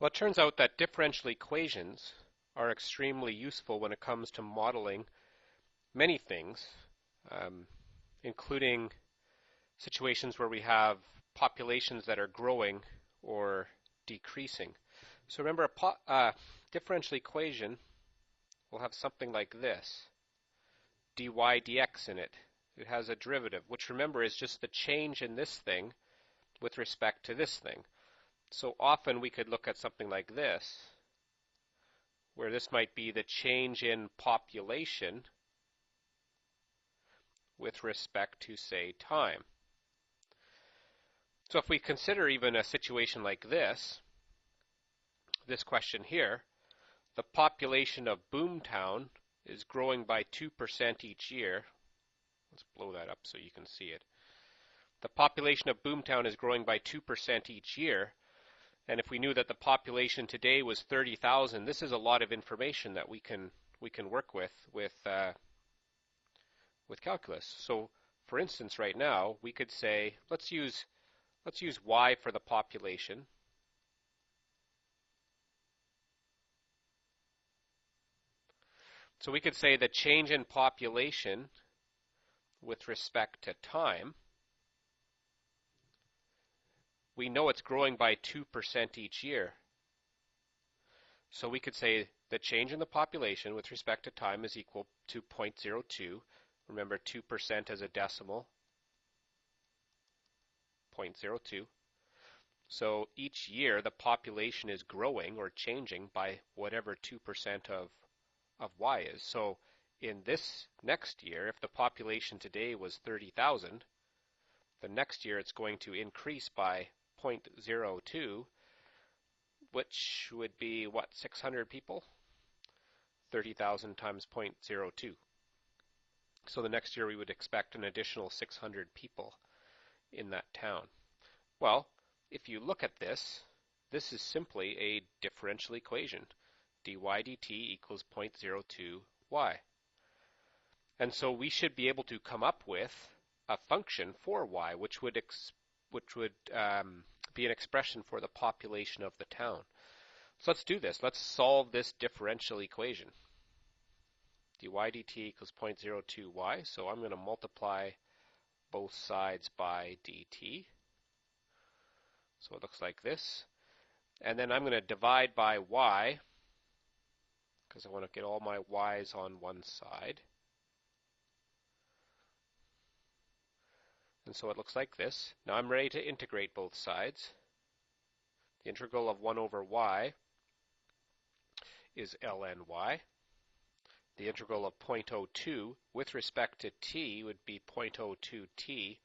Well, it turns out that differential equations are extremely useful when it comes to modeling many things, um, including situations where we have populations that are growing or decreasing. So remember, a differential equation will have something like this, dy dx in it. It has a derivative, which remember is just the change in this thing with respect to this thing. So often we could look at something like this, where this might be the change in population with respect to, say, time. So if we consider even a situation like this question here, the population of Boomtown is growing by 2% each year. Let's blow that up so you can see it. The population of Boomtown is growing by 2% each year. And if we knew that the population today was 30,000, this is a lot of information that we can work with calculus. So, for instance, right now we could say let's use y for the population. So we could say the change in population with respect to time. We know it's growing by 2% each year. So we could say the change in the population with respect to time is equal to 0.02. Remember, 2% as a decimal, 0.02. So each year the population is growing or changing by whatever 2% of y is. So in this next year, if the population today was 30,000, the next year it's going to increase by 0.02, which would be, what, 600 people? 30,000 times 0.02. So the next year we would expect an additional 600 people in that town. Well, if you look at this, this is simply a differential equation. dy dt equals 0.02 y. And so we should be able to come up with a function for y, which would be an expression for the population of the town. So let's do this. Let's solve this differential equation. dy dt equals 0.02 y. So I'm going to multiply both sides by dt. So it looks like this. And then I'm going to divide by y, because I want to get all my y's on one side. And so it looks like this. Now I'm ready to integrate both sides. The integral of 1 over y is ln y. The integral of 0.02 with respect to t would be 0.02t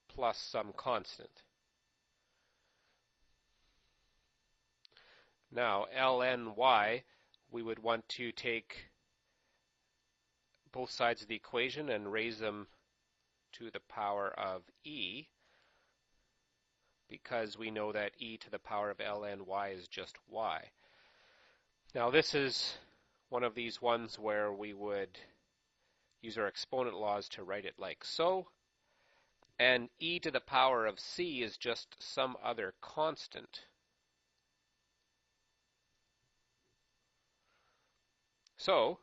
plus some constant. Now ln y, we would want to take both sides of the equation and raise them to the power of e, because we know that e to the power of ln y is just y. Now this is one of these ones where we would use our exponent laws to write it like so, and e to the power of c is just some other constant. So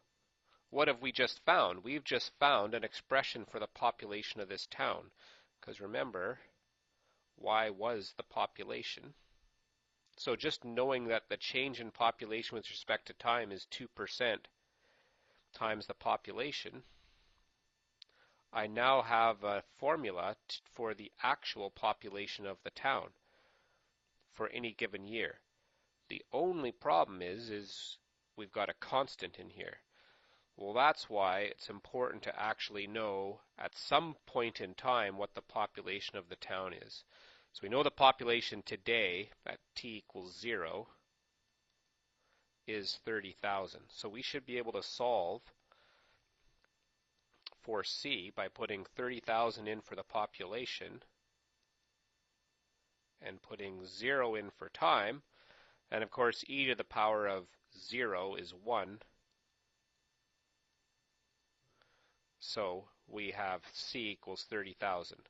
what have we just found? We've just found an expression for the population of this town, because remember, y was the population. So just knowing that the change in population with respect to time is 2% times the population, I now have a formula for the actual population of the town for any given year. The only problem is we've got a constant in here. Well, that's why it's important to actually know at some point in time what the population of the town is. So we know the population today at t equals 0 is 30,000. So we should be able to solve for c by putting 30,000 in for the population and putting 0 in for time. And of course, e to the power of 0 is 1. So we have c equals 30,000.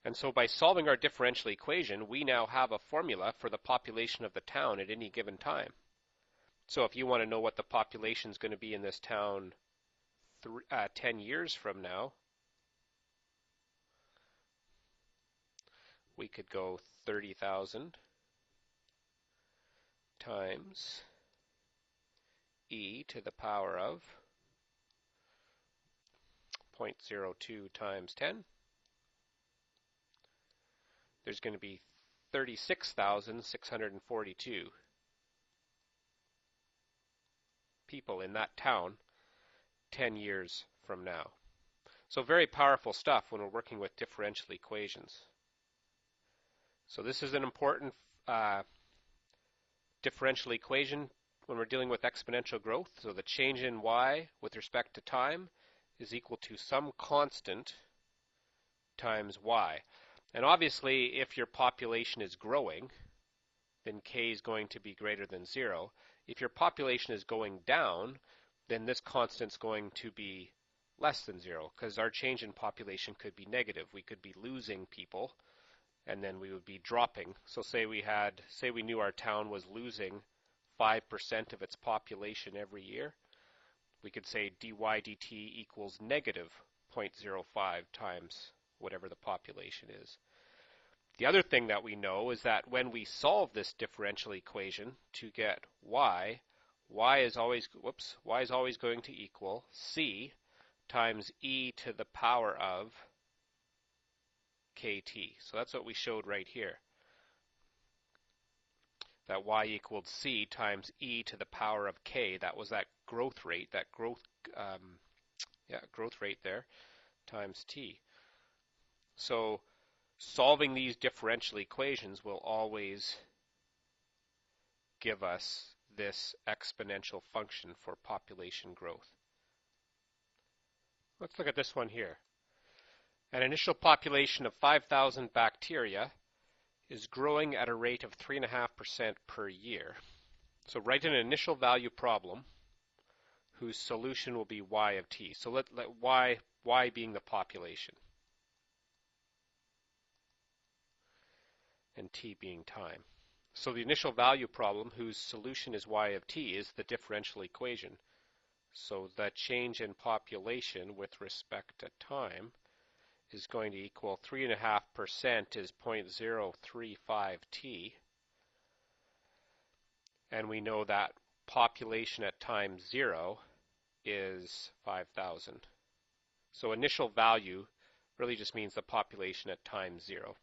And so by solving our differential equation, we now have a formula for the population of the town at any given time. So if you want to know what the population is going to be in this town 10 years from now, we could go 30,000 times e to the power of 0.02 times 10. There's going to be 36,642 people in that town 10 years from now. So very powerful stuff when we're working with differential equations. So this is an important differential equation when we're dealing with exponential growth. So the change in y with respect to time is equal to some constant times y. And obviously, if your population is growing, then k is going to be greater than 0. If your population is going down, then this constant is going to be less than 0, because our change in population could be negative. We could be losing people, and then we would be dropping. So say we knew our town was losing 5% of its population every year, we could say dy dt equals negative 0.05 times whatever the population is. The other thing that we know is that when we solve this differential equation to get y is always going to equal c times e to the power of kt. So that's what we showed right here. That y equaled c times e to the power of k. That was that growth rate, growth rate there, times t. So solving these differential equations will always give us this exponential function for population growth. Let's look at this one here. An initial population of 5,000 bacteria is growing at a rate of 3.5% per year. So write an initial value problem whose solution will be y of t. So let y being the population and t being time. So the initial value problem whose solution is y of t is the differential equation. So the change in population with respect to time is going to equal 3.5% is 0.035 t. And we know that population at time 0 is 5,000. So initial value really just means the population at time 0.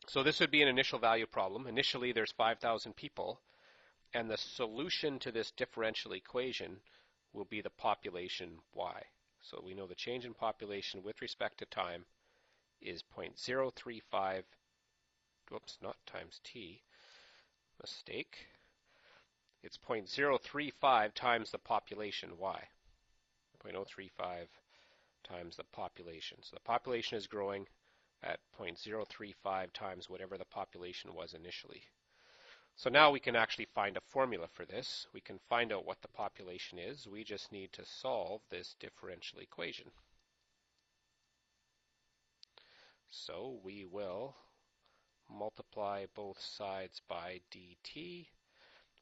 So this would be an initial value problem. Initially there's 5,000 people, and the solution to this differential equation will be the population y. So we know the change in population with respect to time is 0.035, whoops, not times t, mistake. It's 0.035 times the population y, 0.035 times the population. So the population is growing at 0.035 times whatever the population was initially. So now we can actually find a formula for this. We can find out what the population is. We just need to solve this differential equation. So we will multiply both sides by dt.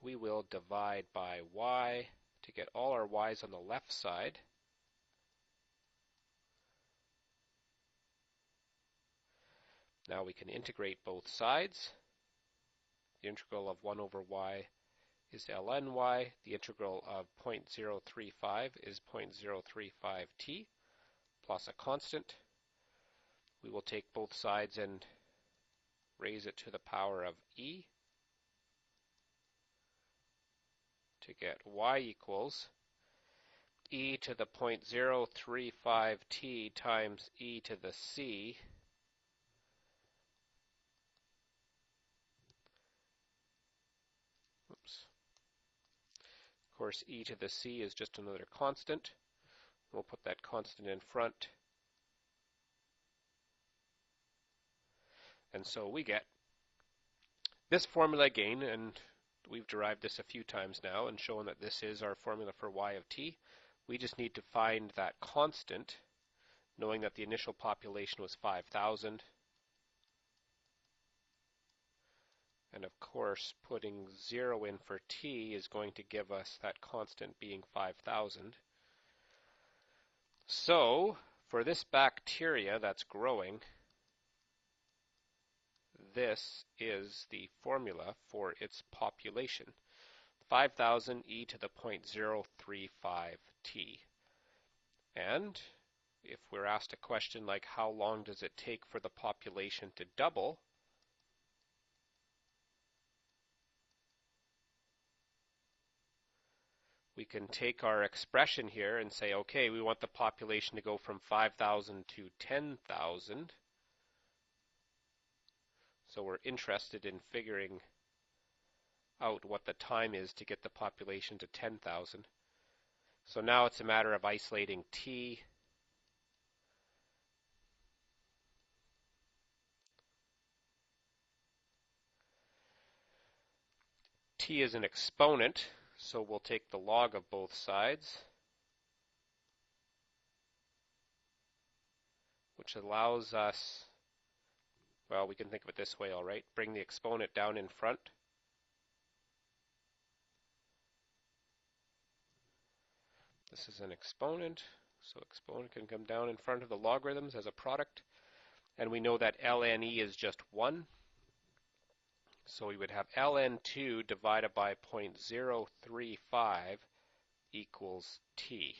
We will divide by y to get all our y's on the left side. Now we can integrate both sides. The integral of 1 over y is ln y. The integral of 0.035 is 0.035 t plus a constant. We will take both sides and raise it to the power of e to get y equals e to the 0.035 t times e to the c Of course, e to the c is just another constant. We'll put that constant in front. And so we get this formula again, and we've derived this a few times now and shown that this is our formula for y of t. We just need to find that constant, knowing that the initial population was 5,000. And of course, putting 0 in for t is going to give us that constant being 5,000. So, for this bacteria that's growing, this is the formula for its population. 5,000 e to the 0.035 t. And if we're asked a question like how long does it take for the population to double, we can take our expression here and say, okay, we want the population to go from 5,000 to 10,000. So we're interested in figuring out what the time is to get the population to 10,000. So now it's a matter of isolating t. T is an exponent, so we'll take the log of both sides, which allows us, well, we can think of it this way, all right. Bring the exponent down in front. This is an exponent, so exponent can come down in front of the logarithms as a product. And we know that ln(e) is just 1. So we would have ln2 divided by 0.035 equals t.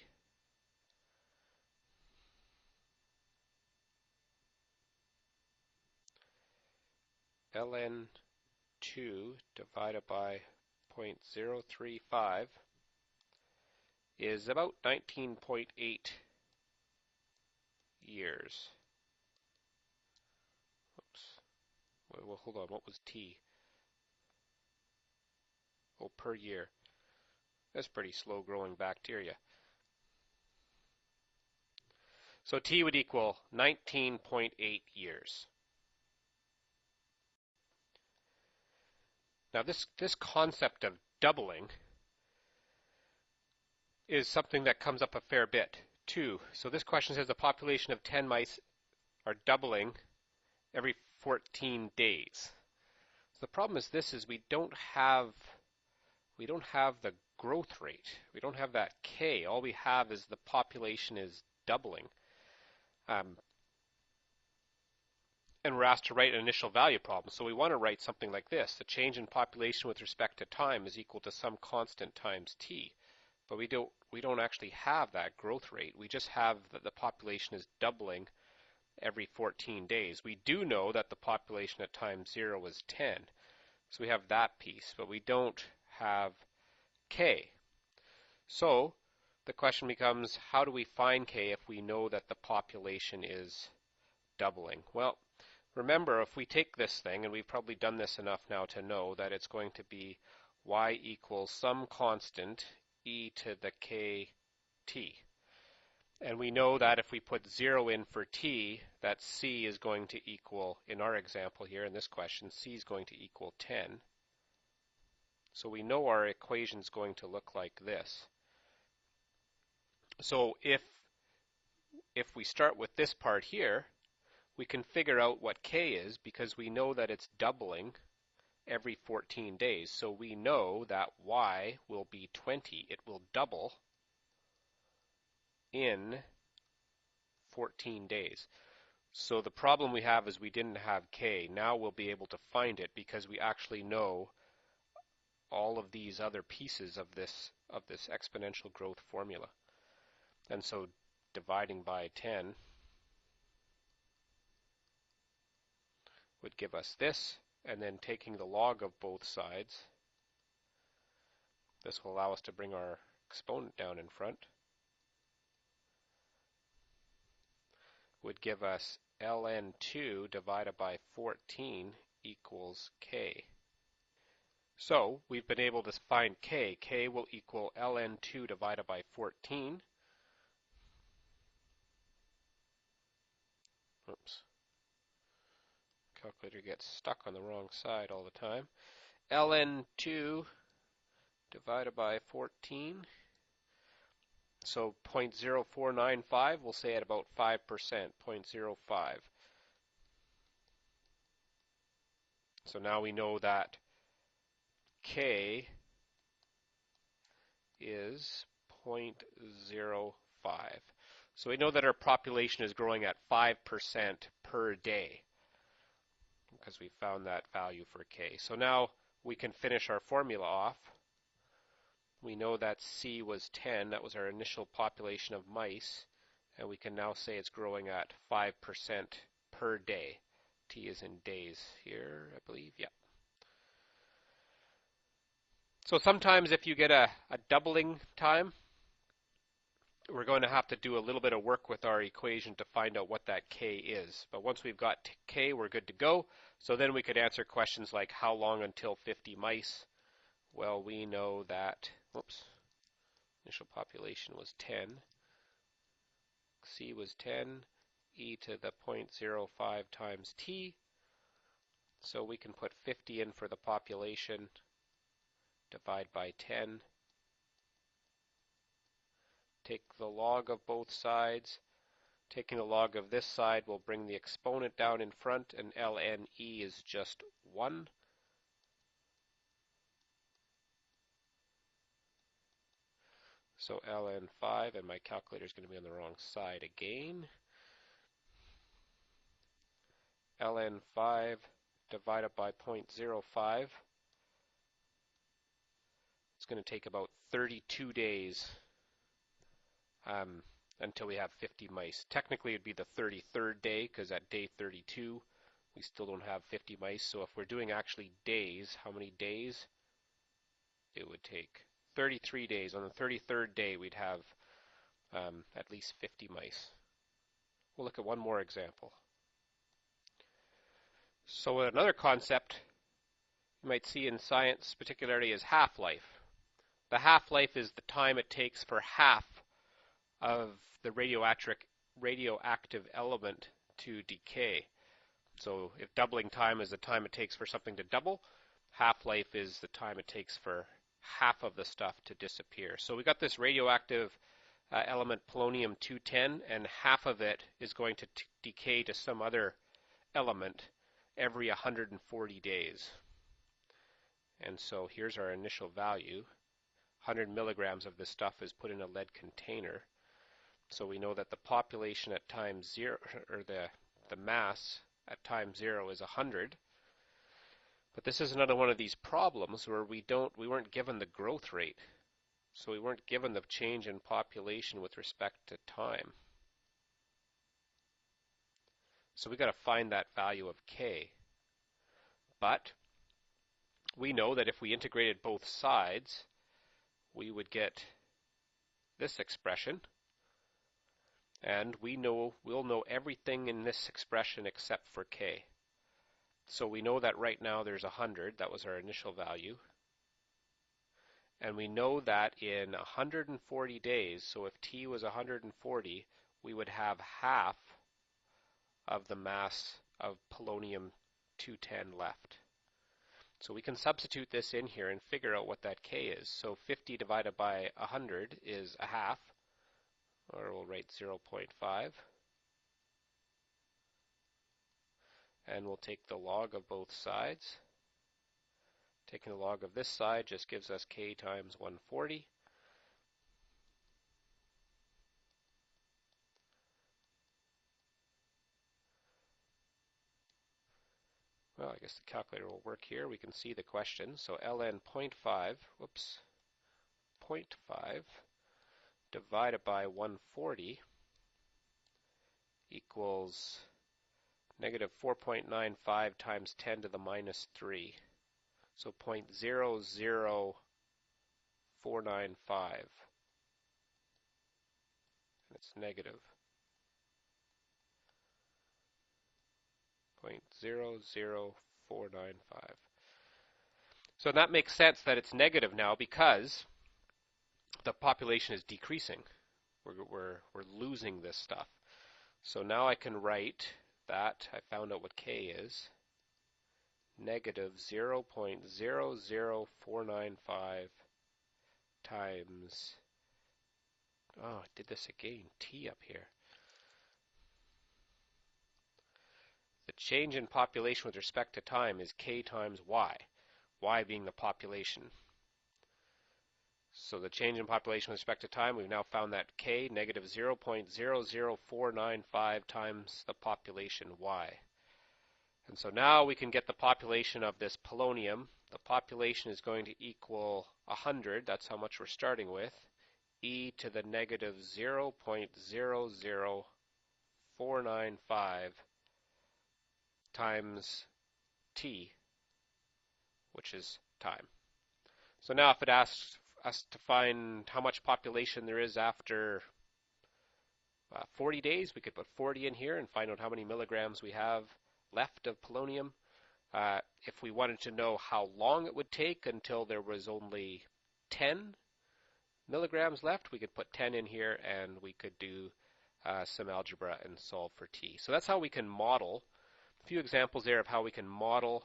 ln2 divided by 0.035 is about 19.8 years. Oops. Well, hold on. What was t? Oh, per year. That's pretty slow growing bacteria. So t would equal 19.8 years. Now this concept of doubling is something that comes up a fair bit too. So this question says the population of 10 mice are doubling every 14 days. So the problem is this: is we don't have the growth rate. We don't have that k. All we have is the population is doubling. And we're asked to write an initial value problem. So we want to write something like this: the change in population with respect to time is equal to some constant times t. But we don't actually have that growth rate. We just have that the population is doubling every 14 days. We do know that the population at time 0 is 10. So we have that piece, but we don't have k. So the question becomes, how do we find k if we know that the population is doubling? Well, remember, if we take this thing, and we've probably done this enough now to know that it's going to be y equals some constant e to the kt. And we know that if we put 0 in for t, that c is going to equal, in our example here, in this question, c is going to equal 10. So we know our equation is going to look like this. So if we start with this part here, we can figure out what k is because we know that it's doubling every 14 days. So we know that y will be 20. It will double in 14 days. So the problem we have is we didn't have k. Now we'll be able to find it because we actually know all of these other pieces of this exponential growth formula. And so dividing by 10 would give us this, and then taking the log of both sides, this will allow us to bring our exponent down in front, would give us ln2 divided by 14 equals k. So we've been able to find k. K will equal ln2 divided by 14. Oops. Calculator gets stuck on the wrong side all the time. ln2 divided by 14. So 0.0495, we'll say at about 5%, 0.05. So now we know that k is 0.05. So we know that our population is growing at 5% per day because we found that value for k. So now we can finish our formula off. We know that C was 10, that was our initial population of mice, and we can now say it's growing at 5% per day. T is in days here, I believe, yeah. So sometimes if you get a doubling time, we're going to have to do a little bit of work with our equation to find out what that k is. But once we've got k, we're good to go. So then we could answer questions like how long until 50 mice? Well, we know that, initial population was 10. C was 10, e to the 0.05 times t. So we can put 50 in for the population, divide by 10. Take the log of both sides. Taking the log of this side will bring the exponent down in front, and ln e is just 1. So ln 5, and my calculator is going to be on the wrong side again. ln 5 divided by 0.05. It's going to take about 32 days until we have 50 mice. Technically, it would be the 33rd day, because at day 32, we still don't have 50 mice. So if we're doing actually days, how many days? It would take 33 days. On the 33rd day, we'd have at least 50 mice. We'll look at one more example. So another concept you might see in science, particularly, is half-life. The half-life is the time it takes for half of the radioactive element to decay. So if doubling time is the time it takes for something to double, half-life is the time it takes for half of the stuff to disappear. So we got this radioactive element polonium-210, and half of it is going to decay to some other element every 140 days. And so here's our initial value. 100 milligrams of this stuff is put in a lead container. So we know that the population at time 0, or the mass at time 0 is 100. But this is another one of these problems where we weren't given the growth rate. So we weren't given the change in population with respect to time. So we got to find that value of k. But we know that if we integrated both sides, we would get this expression. And we'll know everything in this expression except for k. So we know that right now there's 100. That was our initial value. And we know that in 140 days, so if t was 140, we would have half of the mass of polonium-210 left. So we can substitute this in here and figure out what that k is. So 50 divided by 100 is a half, or we'll write 0.5. And we'll take the log of both sides. Taking the log of this side just gives us k times 140. Well, I guess the calculator will work here. We can see the question. So ln 0.5 divided by 140 equals negative 4.95 times 10 to the minus 3. So 0.00495. And it's negative 0.00495. So that makes sense that it's negative now because the population is decreasing. We're losing this stuff. So now I can write that, I found out what k is, negative 0.00495 times, I did this again, t up here. The change in population with respect to time is k times y. y being the population. So the change in population with respect to time, we've now found that k, negative 0.00495 times the population y. And so now we can get the population of this polonium. The population is going to equal 100. That's how much we're starting with. E to the negative 0.00495 times t, which is time. So now if it asks us to find how much population there is after 40 days, we could put 40 in here and find out how many milligrams we have left of polonium. If we wanted to know how long it would take until there was only 10 milligrams left, we could put 10 in here and we could do some algebra and solve for t. So that's how we can model. A few examples there of how we can model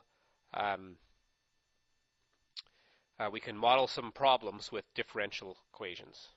some problems with differential equations.